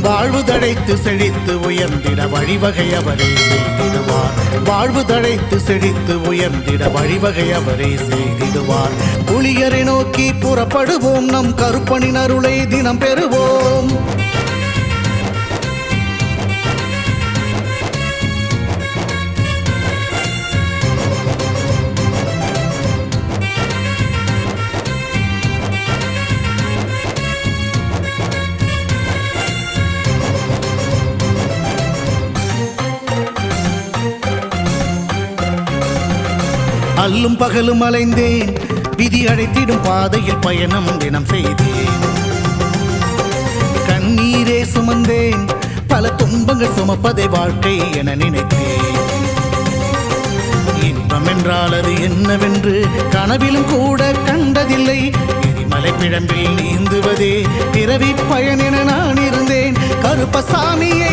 வாழ்வு தழைத்து செழித்து உயர்ந்திட வழிவகை அவரே செய்திடுவார். வாழ்வு தழைத்து செழித்து உயர்ந்திட வழிவகை அவரே செய்திடுவார். புலியரை நோக்கி புறப்படுவோம், நம் கருப்பனின் அருளை தினம் பெறுவோம். அல்லும் பகலும் அலைந்தேன், விதி அழைத்திடும் பாதையில் பயணம் தினம் செய்தேன். கண்ணீரே சுமந்தேன், பல துன்பங்கள் சுமப்பதை வாழ்க்கை என நினைத்தேன். இன்பம் என்றால் அது என்னவென்று கனவிலும் கூட கண்டதில்லை. எரிமலை பிழம்பில் நீந்துவதே பிறவி பயன் என நான் இருந்தேன். கருப்பசாமியே